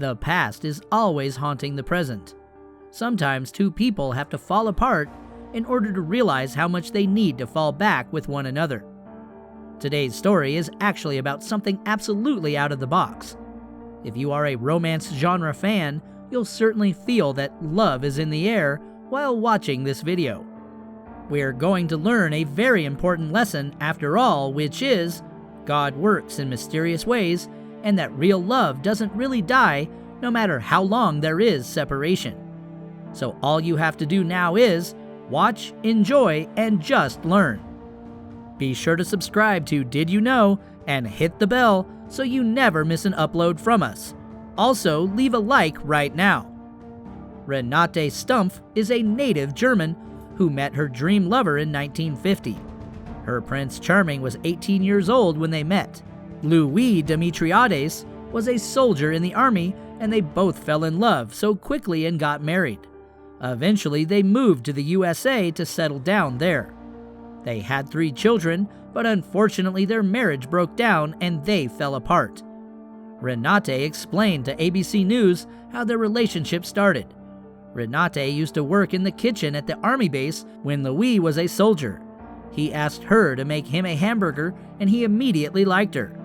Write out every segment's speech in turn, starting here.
The past is always haunting the present. Sometimes two people have to fall apart in order to realize how much they need to fall back with one another. Today's story is actually about something absolutely out of the box. If you are a romance genre fan, you'll certainly feel that love is in the air while watching this video. We're going to learn a very important lesson after all, which is God works in mysterious ways and that real love doesn't really die no matter how long there is separation. So all you have to do now is watch, enjoy, and just learn. Be sure to subscribe to Did You Know and hit the bell so you never miss an upload from us. Also, leave a like right now. Renate Stumpf is a native German who met her dream lover in 1950. Her Prince Charming was 18 years old when they met. Louis Dimitriades was a soldier in the army, and they both fell in love so quickly and got married. Eventually, they moved to the USA to settle down there. They had 3 children, but unfortunately their marriage broke down and they fell apart. Renate explained to ABC News how their relationship started. Renate used to work in the kitchen at the army base when Louis was a soldier. He asked her to make him a hamburger and he immediately liked her.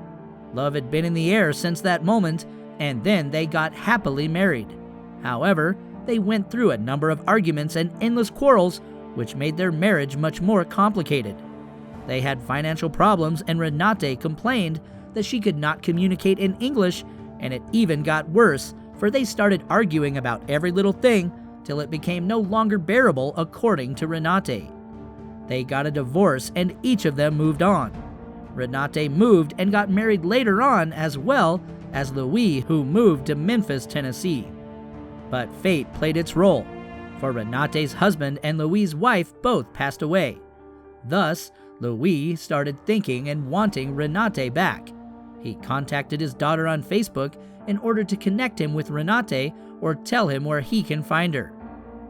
Love had been in the air since that moment, and then they got happily married. However, they went through a number of arguments and endless quarrels, which made their marriage much more complicated. They had financial problems, and Renate complained that she could not communicate in English, and it even got worse, for they started arguing about every little thing till it became no longer bearable, according to Renate. They got a divorce and each of them moved on. Renate moved and got married later on, as well as Louis, who moved to Memphis, Tennessee. But fate played its role, for Renate's husband and Louis' wife both passed away. Thus, Louis started thinking and wanting Renate back. He contacted his daughter on Facebook in order to connect him with Renate or tell him where he can find her.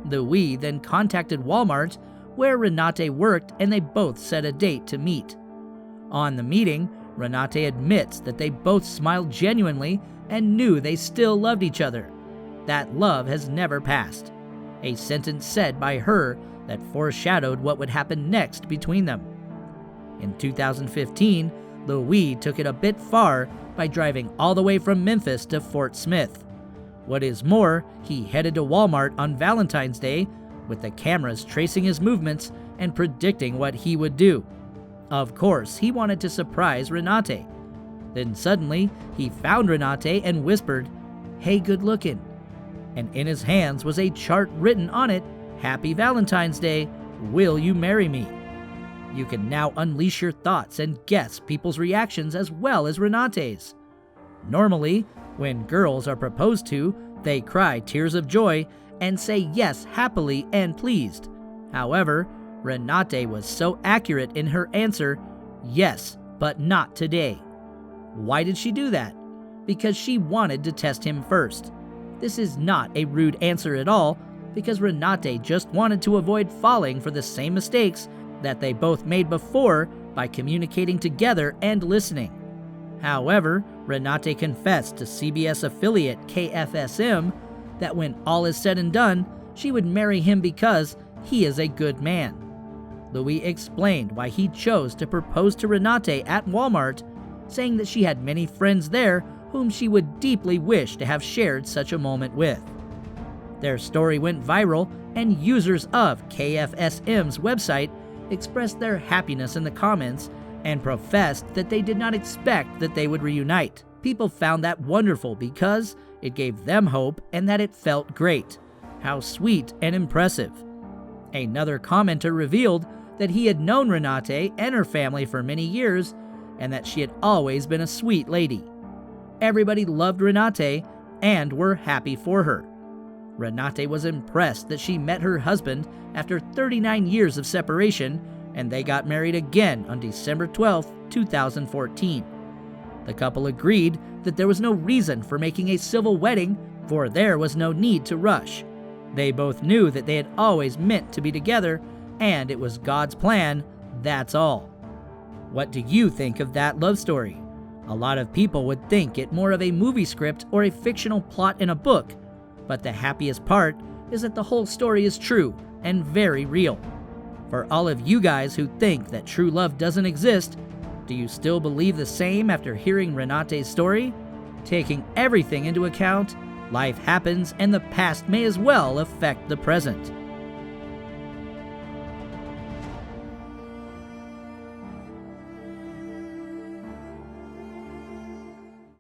Louis then contacted Walmart, where Renate worked, and they both set a date to meet. On the meeting, Renate admits that they both smiled genuinely and knew they still loved each other. That love has never passed. A sentence said by her that foreshadowed what would happen next between them. In 2015, Louis took it a bit far by driving all the way from Memphis to Fort Smith. What is more, he headed to Walmart on Valentine's Day with the cameras tracing his movements and predicting what he would do. Of course, he wanted to surprise Renate. Then suddenly, he found Renate and whispered, "Hey, good looking." And in his hands was a chart written on it, "Happy Valentine's Day, will you marry me?" You can now unleash your thoughts and guess people's reactions as well as Renate's. Normally, when girls are proposed to, they cry tears of joy and say yes happily and pleased. However, Renate was so accurate in her answer, "Yes, but not today." Why did she do that? Because she wanted to test him first. This is not a rude answer at all, because Renate just wanted to avoid falling for the same mistakes that they both made before by communicating together and listening. However, Renate confessed to CBS affiliate KFSM that when all is said and done, she would marry him because he is a good man. Louis explained why he chose to propose to Renate at Walmart, saying that she had many friends there whom she would deeply wish to have shared such a moment with. Their story went viral, and users of KFSM's website expressed their happiness in the comments and professed that they did not expect that they would reunite. People found that wonderful because it gave them hope and that it felt great. How sweet and impressive. Another commenter revealed that he had known Renate and her family for many years and that she had always been a sweet lady. Everybody loved Renate and were happy for her. Renate was impressed that she met her husband after 39 years of separation, and they got married again on December 12, 2014. The couple agreed that there was no reason for making a civil wedding, for there was no need to rush. They both knew that they had always meant to be together, and it was God's plan, that's all. What do you think of that love story? A lot of people would think it more of a movie script or a fictional plot in a book, but the happiest part is that the whole story is true and very real. For all of you guys who think that true love doesn't exist, do you still believe the same after hearing Renate's story? Taking everything into account, life happens and the past may as well affect the present.